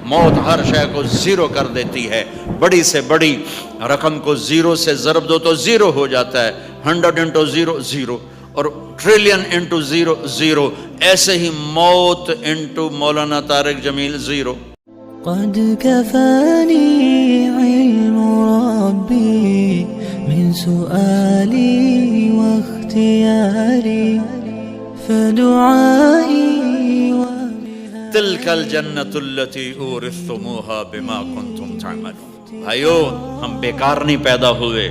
موت ہر شے کو زیرو کر دیتی ہے. بڑی سے بڑی رقم کو زیرو سے ضرب دو تو زیرو ہو جاتا ہے. 100 انٹو زیرو زیرو, اور ٹریلین انٹو زیرو زیرو. ایسے ہی موت انٹو مولانا طارق جمیل زیرو. قد كفاني علم ربي من سؤالي واختياري فدعائي تلك الجنة التي أورثتموها بما كنتم تعملون. بھائیو, ہم بیکار نہیں پیدا ہوئے.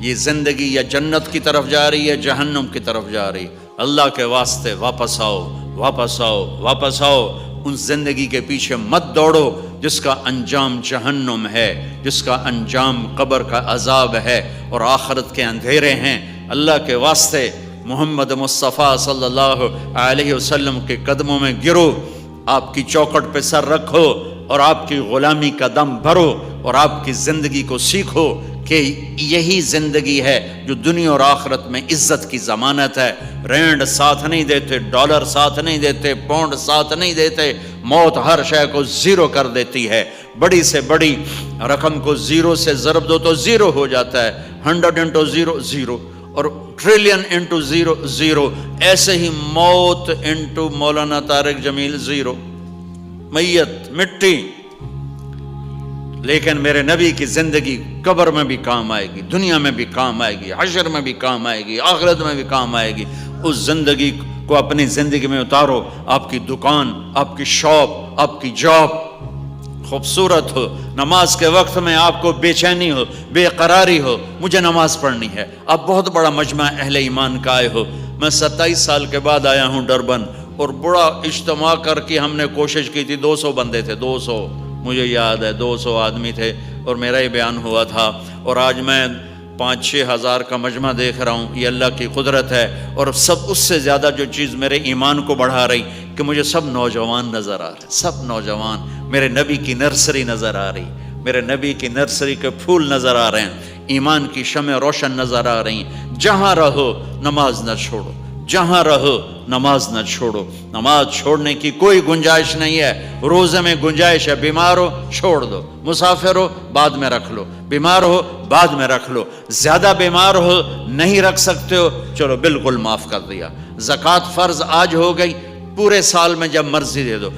یہ زندگی یا جنت کی طرف جا رہی ہے جہنم کی طرف جا رہی. اللہ کے واسطے واپس آؤ, واپس آؤ, واپس آؤ. ان زندگی کے پیچھے مت دوڑو جس کا انجام جہنم ہے, جس کا انجام قبر کا عذاب ہے اور آخرت کے اندھیرے ہیں. اللہ کے واسطے محمد مصطفیٰ صلی اللہ علیہ وسلم کے قدموں میں گرو, آپ کی چوکھٹ پہ سر رکھو اور آپ کی غلامی کا دم بھرو اور آپ کی زندگی کو سیکھو کہ یہی زندگی ہے جو دنیا اور آخرت میں عزت کی ضمانت ہے. رینڈ ساتھ نہیں دیتے, ڈالر ساتھ نہیں دیتے, پاؤنڈ ساتھ نہیں دیتے. موت ہر شے کو زیرو کر دیتی ہے. بڑی سے بڑی رقم کو زیرو سے ضرب دو تو زیرو ہو جاتا ہے. 100 انٹو زیرو زیرو, اور ٹریلین انٹو زیرو زیرو. ایسے ہی موت انٹو مولانا طارق جمیل زیرو. میت, مٹی. لیکن میرے نبی کی زندگی قبر میں بھی کام آئے گی, دنیا میں بھی کام آئے گی, حشر میں بھی کام آئے گی, آخرت میں بھی کام آئے گی. اس زندگی کو اپنی زندگی میں اتارو. آپ کی دکان, آپ کی شاپ, آپ کی جاب خوبصورت ہو. نماز کے وقت میں آپ کو بے چینی ہو, بے قراری ہو, مجھے نماز پڑھنی ہے. آپ بہت بڑا مجمع اہل ایمان کا آئے ہو. میں 27 سال کے بعد آیا ہوں ڈربن, اور بڑا اجتماع کر کے ہم نے کوشش کی تھی. 200 بندے تھے, 200, مجھے یاد ہے 200 آدمی تھے اور میرا ہی بیان ہوا تھا. اور آج میں 5-6 ہزار کا مجمع دیکھ رہا ہوں. یہ اللہ کی قدرت ہے. اور سب اس سے زیادہ جو چیز میرے ایمان کو بڑھا رہی کہ مجھے سب نوجوان نظر آ رہے, سب نوجوان. میرے نبی کی نرسری نظر آ رہی, میرے نبی کی نرسری کے پھول نظر آ رہے ہیں, ایمان کی شمع روشن نظر آ رہی ہیں. جہاں رہو نماز نہ چھوڑو, جہاں رہو نماز نہ چھوڑو. نماز چھوڑنے کی کوئی گنجائش نہیں ہے. روزے میں گنجائش ہے, بیمار ہو چھوڑ دو, مسافر ہو بعد میں رکھ لو, بیمار ہو بعد میں رکھ لو, زیادہ بیمار ہو نہیں رکھ سکتے ہو چلو بالکل معاف کر دیا. زکوٰۃ فرض آج ہو گئی, پورے سال میں جب مرضی دے دو.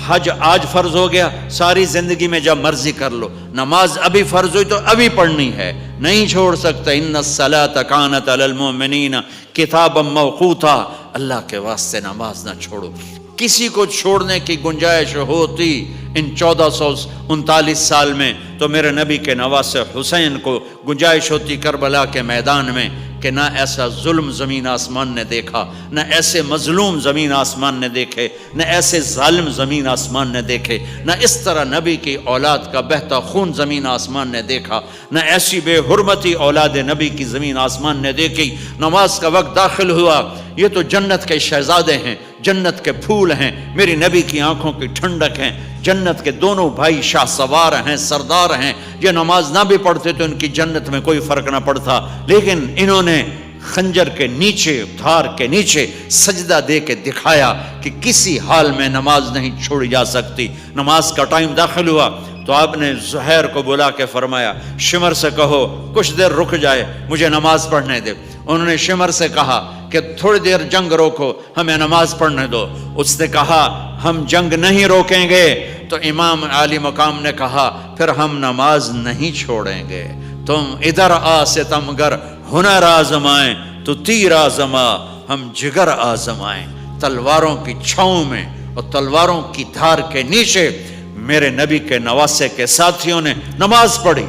حج آج فرض ہو گیا, ساری زندگی میں جب مرضی کر لو. نماز ابھی فرض ہوئی تو ابھی پڑھنی ہے, نہیں چھوڑ سکتے. ان الصلاۃ کانت علی المؤمنین کتابا موقوتا. اللہ کے واسطے نماز نہ چھوڑو. کسی کو چھوڑنے کی گنجائش ہوتی ان 1439 سال میں تو میرے نبی کے نواسے حسین کو گنجائش ہوتی کربلا کے میدان میں کہ نہ ایسا ظلم زمین آسمان نے دیکھا, نہ ایسے مظلوم زمین آسمان نے دیکھے, نہ ایسے ظالم زمین آسمان نے دیکھے, نہ اس طرح نبی کی اولاد کا بہتا خون زمین آسمان نے دیکھا, نہ ایسی بے حرمتی اولاد نبی کی زمین آسمان نے دیکھی. نماز کا وقت داخل ہوا, یہ تو جنت کے شہزادے ہیں, جنت کے پھول ہیں, میری نبی کی آنکھوں کی ٹھنڈک ہیں, جنت کے دونوں بھائی شاہ سوار ہیں, سردار ہیں. یہ نماز نہ بھی پڑھتے تو ان کی جنت میں کوئی فرق نہ پڑتا, لیکن انہوں نے خنجر کے نیچے, دھار کے نیچے سجدہ دے کے دکھایا کہ کسی حال میں نماز نہیں چھوڑی جا سکتی. نماز کا ٹائم داخل ہوا تو آپ نے زہیر کو بلا کے فرمایا شمر سے کہو کچھ دیر رک جائے, مجھے نماز پڑھنے دے. انہوں نے شمر سے کہا کہ تھوڑی دیر جنگ روکو, ہمیں نماز پڑھنے دو. اس نے کہا ہم جنگ نہیں روکیں گے. تو امام عالی مقام نے کہا پھر ہم نماز نہیں چھوڑیں گے. تم ادھر آ ستمگر ہنر آزمائیں تو تیر آزما, ہم جگر آزمائیں. تلواروں کی چھاؤں میں اور تلواروں کی دھار کے نیچے میرے نبی کے نواسے کے ساتھیوں نے نماز پڑھی.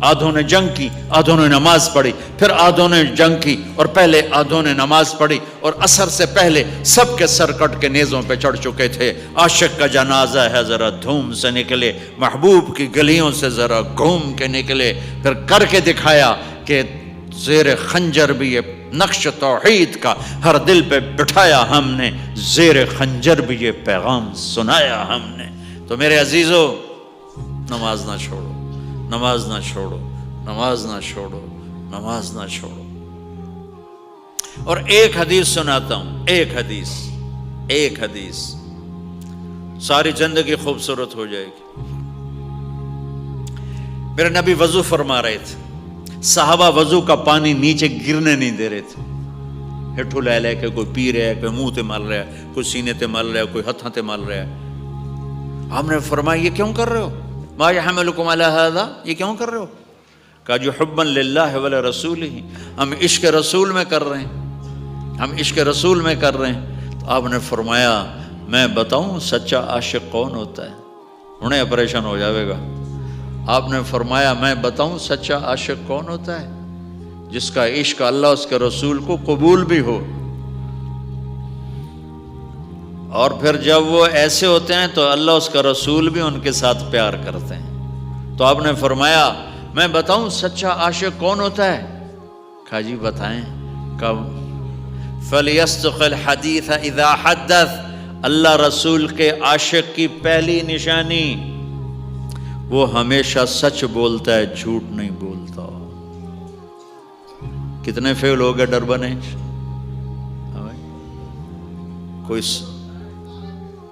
آدھوں نے جنگ کی, آدھوں نے نماز پڑھی, پھر آدھوں نے جنگ کی اور پہلے آدھوں نے نماز پڑھی. اور عصر سے پہلے سب کے سر کٹ کے نیزوں پہ چڑھ چکے تھے. عاشق کا جنازہ ہے ذرا دھوم سے نکلے, محبوب کی گلیوں سے ذرا گھوم کے نکلے. پھر کر کے دکھایا کہ زیر خنجر بھی یہ نقش توحید کا ہر دل پہ بٹھایا ہم نے, زیر خنجر بھی یہ پیغام سنایا ہم نے. تو میرے عزیزو, نماز نہ چھوڑو, نماز نہ چھوڑو, نماز نہ چھوڑو, نماز نہ چھوڑو. اور ایک حدیث سناتا ہوں, ایک حدیث ساری زندگی خوبصورت ہو جائے گی۔ میرے نبی وضو فرما رہے تھے، صحابہ وضو کا پانی نیچے گرنے نہیں دے رہے تھے، ہٹھو لے لے کے کوئی پی رہا ہے، کوئی منہ تے مل رہا ہے، کوئی سینے تے مل رہا ہے، کوئی ہتھاں تے مل رہا ہے۔ ہم نے فرمایا یہ کیوں کر رہے ہو؟ ما یحملکم علی ھذا، یہ کیوں کر رہے ہو؟ کہا جو حبا للہ ولرسولہ، ہم عشق رسول میں کر رہے ہیں، ہم عشق رسول میں کر رہے ہیں۔ تو آپ نے فرمایا میں بتاؤں سچا عاشق کون ہوتا ہے؟ انہیں اپریشن ہو جاوے گا۔ آپ نے فرمایا میں بتاؤں سچا عاشق کون ہوتا ہے؟ جس کا عشق اللہ اس کے رسول کو قبول بھی ہو، اور پھر جب وہ ایسے ہوتے ہیں تو اللہ اس کا رسول بھی ان کے ساتھ پیار کرتے ہیں۔ تو آپ نے فرمایا میں بتاؤں سچا عاشق کون ہوتا ہے؟ کہا جی بتائیں۔ کب؟ فَلْيَصْدِقِ الْحَدِيثَ إِذَا حَدَّثَ، اللہ رسول کے عاشق کی پہلی نشانی وہ ہمیشہ سچ بولتا ہے، جھوٹ نہیں بولتا۔ کتنے فیل ہو گئے ڈر بنے؟ کوئی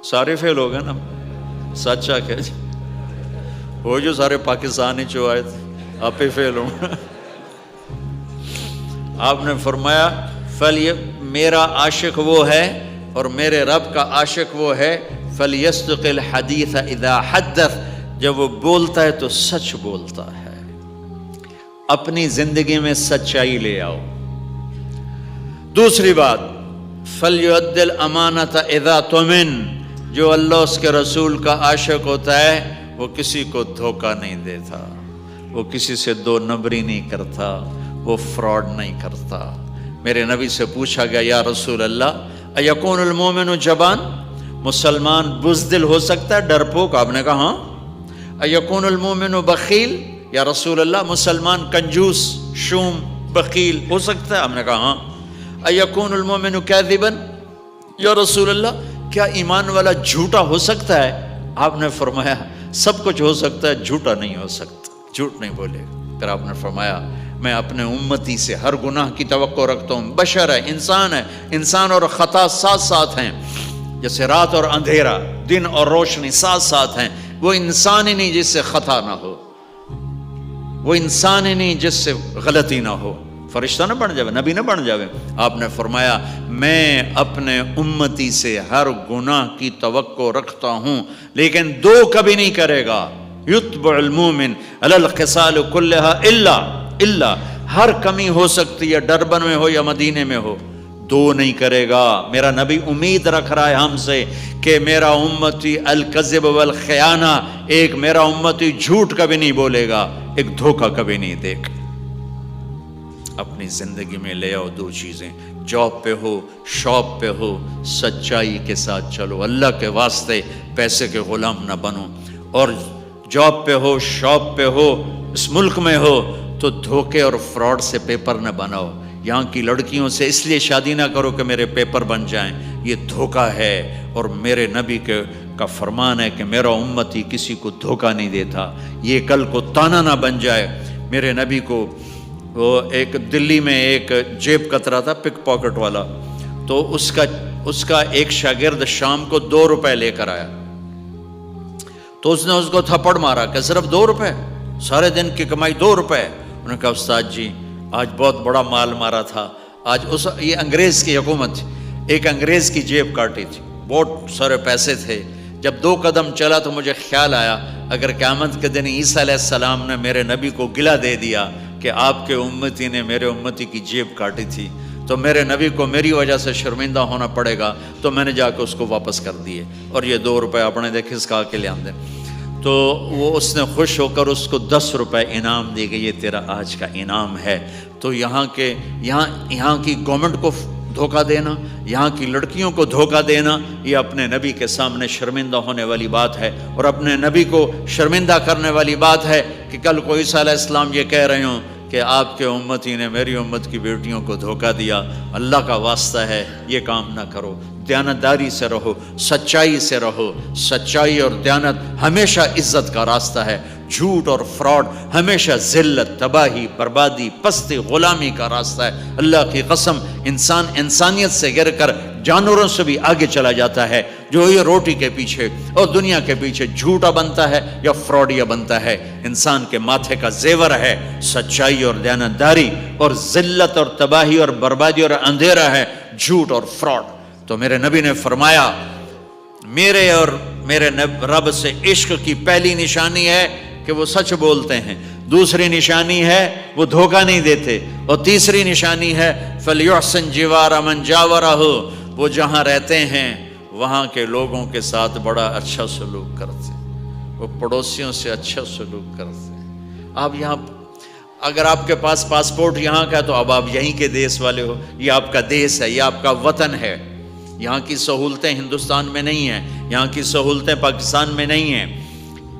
سارے فیل ہو گئے نا؟ سچا کہ وہ جو سارے پاکستانی جو آئے تھے آپ ہی فیل ہوں۔ آپ نے فرمایا میرا عاشق وہ ہے اور میرے رب کا عاشق وہ ہے، فَلْيَصْدِقِ الْحَدِيثَ إِذَا حَدَّثَ، جب وہ بولتا ہے تو سچ بولتا ہے۔ اپنی زندگی میں سچائی لے آؤ۔ دوسری بات فَلْيُؤَدِّ الْأَمَانَةَ إِذَا تُؤْمِنَ، جو اللہ اس کے رسول کا عاشق ہوتا ہے وہ کسی کو دھوکہ نہیں دیتا، وہ کسی سے دو نمبری نہیں کرتا، وہ فراڈ نہیں کرتا۔ میرے نبی سے پوچھا گیا یا رسول اللہ اَيَكُونُ الْمُؤْمِنُ جَبَانٌ، مسلمان بزدل ہو سکتا ہے، ڈرپوک؟ آپ نے کہا ہاں۔ اَيَكُونُ الْمُؤْمِنُ بخیل، یا رسول اللہ مسلمان کنجوس شوم بخیل ہو سکتا ہے؟ آپ نے کہا ہاں۔ اَيَكُونُ الْمُؤْمِنُ كَاذِبًا، یا رسول اللہ کیا ایمان والا جھوٹا ہو سکتا ہے؟ آپ نے فرمایا سب کچھ ہو سکتا ہے، جھوٹا نہیں ہو سکتا، جھوٹ نہیں بولے۔ پھر آپ نے فرمایا میں اپنے امتی سے ہر گناہ کی توقع رکھتا ہوں، بشر ہے، انسان اور خطا ساتھ ساتھ ہیں، جیسے رات اور اندھیرا، دن اور روشنی ساتھ ساتھ ہیں۔ وہ انسان ہی نہیں جس سے خطا نہ ہو، وہ انسان ہی نہیں جس سے غلطی نہ ہو، فرشتہ نہ بن جاوے، نبی نہ بن جاوے۔ آپ نے فرمایا میں اپنے امتی سے ہر گناہ کی توقع رکھتا ہوں، لیکن دو کبھی نہیں کرے گا، یتبع المومن علی الخصال کلھا الا، ہر کمی ہو سکتی ہے، ڈربن میں ہو یا مدینے میں ہو، دو نہیں کرے گا۔ میرا نبی امید رکھ رہا ہے ہم سے کہ میرا امتی الکذب والخیانہ، ایک میرا امتی جھوٹ کبھی نہیں بولے گا، ایک دھوکہ کبھی نہیں دے گا۔ اپنی زندگی میں لے آؤ دو چیزیں، جاب پہ ہو، شاپ پہ ہو، سچائی کے ساتھ چلو، اللہ کے واسطے پیسے کے غلام نہ بنو، اور جاب پہ ہو، شاپ پہ ہو، اس ملک میں ہو تو دھوکے اور فراڈ سے پیپر نہ بناؤ۔ یہاں کی لڑکیوں سے اس لیے شادی نہ کرو کہ میرے پیپر بن جائیں، یہ دھوکہ ہے، اور میرے نبی کا فرمان ہے کہ میرا امتی کسی کو دھوکہ نہیں دیتا، یہ کل کو تانا نہ بن جائے۔ میرے نبی کو وہ ایک دلی میں ایک جیب کترا تھا، پک پاکٹ والا، تو اس کا ایک شاگرد شام کو 2 روپے لے کر آیا، تو اس نے اس کو تھپڑ مارا کہ صرف 2 روپے، سارے دن کی کمائی 2 روپے۔ انہوں نے کہا استاد جی آج بہت بڑا مال مارا تھا، آج یہ انگریز کی حکومت تھی، ایک انگریز کی جیب کاٹی تھی، بہت سارے پیسے تھے۔ جب 2 قدم چلا تو مجھے خیال آیا اگر قیامت کے دن عیسیٰ علیہ السلام نے میرے نبی کو گلہ دے دیا کہ آپ کے امتی نے میرے امتی کی جیب کاٹی تھی تو میرے نبی کو میری وجہ سے شرمندہ ہونا پڑے گا، تو میں نے جا کے اس کو واپس کر دیے، اور یہ 2 روپے اپنے دیکھے اس کا کے لے آندے۔ تو وہ اس نے خوش ہو کر اس کو 10 روپے انعام دی گئی، یہ تیرا آج کا انعام ہے۔ تو یہاں کی گورنمنٹ کو دھوکہ دینا، یہاں کی لڑکیوں کو دھوکہ دینا، یہ اپنے نبی کے سامنے شرمندہ ہونے والی بات ہے، اور اپنے نبی کو شرمندہ کرنے والی بات ہے کہ کل کو عیسیٰ علیہ السلام یہ کہہ رہے ہوں کہ آپ کے امتی نے میری امت کی بیٹیوں کو دھوکہ دیا۔ اللہ کا واسطہ ہے یہ کام نہ کرو، دیانتداری سے رہو، سچائی سے رہو۔ سچائی اور دیانت ہمیشہ عزت کا راستہ ہے، جھوٹ اور فراڈ ہمیشہ ذلت، تباہی، بربادی، پستی، غلامی کا راستہ ہے۔ اللہ کی قسم انسان انسانیت سے گر کر جانوروں سے بھی آگے چلا جاتا ہے، جو یہ روٹی کے پیچھے اور دنیا کے پیچھے جھوٹا بنتا ہے یا فراڈیا بنتا ہے۔ انسان کے ماتھے کا زیور ہے سچائی اور دیانتداری، اور ذلت اور تباہی اور بربادی اور اندھیرا ہے جھوٹ اور فراڈ۔ تو میرے نبی نے فرمایا میرے اور میرے رب سے عشق کی پہلی نشانی ہے کہ وہ سچ بولتے ہیں، دوسری نشانی ہے وہ دھوکہ نہیں دیتے، اور تیسری نشانی ہے فَلْيُحْسِنْ جِوَارَ مَنْ جَاوَرَهُ، وہ جہاں رہتے ہیں وہاں کے لوگوں کے ساتھ بڑا اچھا سلوک کرتے ہیں، وہ پڑوسیوں سے اچھا سلوک کرتے ہیں۔ آپ یہاں اگر آپ کے پاس پاسپورٹ یہاں کا ہے تو اب آپ یہیں کے دیس والے ہو، یہ آپ کا دیس ہے، یہ آپ کا وطن ہے۔ یہاں کی سہولتیں ہندوستان میں نہیں ہیں، یہاں کی سہولتیں پاکستان میں نہیں ہیں۔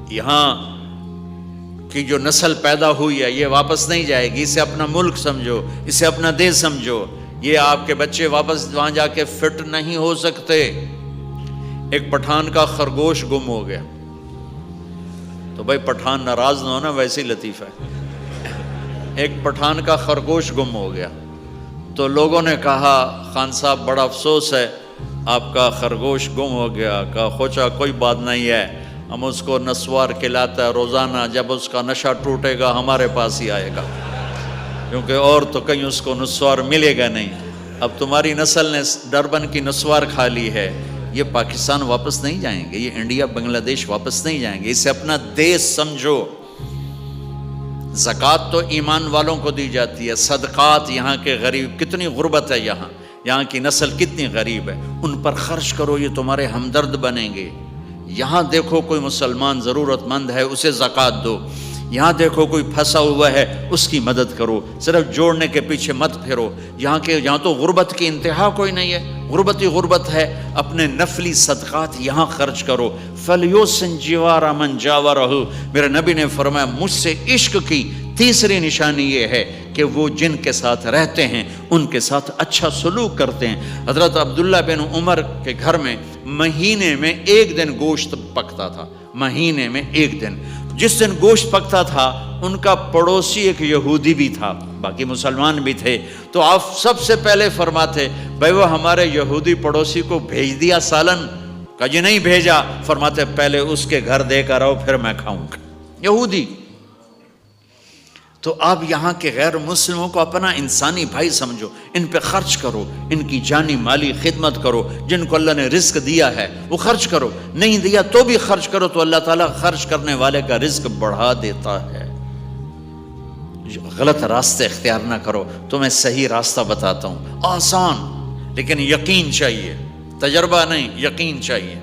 یہاں کی جو نسل پیدا ہوئی ہے یہ واپس نہیں جائے گی، اسے اپنا ملک سمجھو، اسے اپنا دیش سمجھو۔ یہ آپ کے بچے واپس وہاں جا کے فٹ نہیں ہو سکتے۔ ایک پٹھان کا خرگوش گم ہو گیا، تو بھائی پٹھان ناراض نہ ہونا، ویسے ہی لطیفہ ہے۔ ایک پٹھان کا خرگوش گم ہو گیا تو لوگوں نے کہا خان صاحب بڑا افسوس ہے آپ کا خرگوش گم ہو گیا۔ کہا خوچا کوئی بات نہیں ہے، ہم اس کو نسوار کھلاتا ہے روزانہ، جب اس کا نشہ ٹوٹے گا ہمارے پاس ہی آئے گا، کیونکہ اور تو کہیں اس کو نسوار ملے گا نہیں۔ اب تمہاری نسل نے ڈربن کی نسوار کھا لی ہے، یہ پاکستان واپس نہیں جائیں گے، یہ انڈیا بنگلہ دیش واپس نہیں جائیں گے، اسے اپنا دیش سمجھو۔ زکوٰۃ تو ایمان والوں کو دی جاتی ہے، صدقات یہاں کے غریب، کتنی غربت ہے یہاں کی نسل کتنی غریب ہے، ان پر خرچ کرو، یہ تمہارے ہمدرد بنیں گے۔ یہاں دیکھو کوئی مسلمان ضرورت مند ہے اسے زکوٰۃ دو، یہاں دیکھو کوئی پھنسا ہوا ہے اس کی مدد کرو، صرف جوڑنے کے پیچھے مت پھرو۔ یہاں تو غربت کی انتہا کوئی نہیں ہے، غربت ہی غربت ہے۔ اپنے نفلی صدقات یہاں خرچ کرو۔ فَلْيُحْسِنْ جِوَارَ مَنْ جَاوَرَهُ، میرے نبی نے فرمایا مجھ سے عشق کی تیسری نشانی یہ ہے کہ وہ جن کے ساتھ رہتے ہیں ان کے ساتھ اچھا سلوک کرتے ہیں۔ حضرت عبداللہ بن عمر کے گھر میں مہینے میں ایک دن گوشت پکتا تھا، مہینے میں ایک دن۔ جس دن گوشت پکتا تھا ان کا پڑوسی ایک یہودی بھی تھا، باقی مسلمان بھی تھے، تو آپ سب سے پہلے فرماتے بھائی وہ ہمارے یہودی پڑوسی کو بھیج دیا سالن؟ کہا جی نہیں بھیجا۔ فرماتے پہلے اس کے گھر دے کر آؤ پھر میں کھاؤں گا۔ یہودی۔ تو آپ یہاں کے غیر مسلموں کو اپنا انسانی بھائی سمجھو، ان پہ خرچ کرو، ان کی جانی مالی خدمت کرو، جن کو اللہ نے رزق دیا ہے وہ خرچ کرو، نہیں دیا تو بھی خرچ کرو، تو اللہ تعالیٰ خرچ کرنے والے کا رزق بڑھا دیتا ہے۔ غلط راستے اختیار نہ کرو، تو میں صحیح راستہ بتاتا ہوں، آسان لیکن یقین چاہیے، تجربہ نہیں، یقین چاہیے۔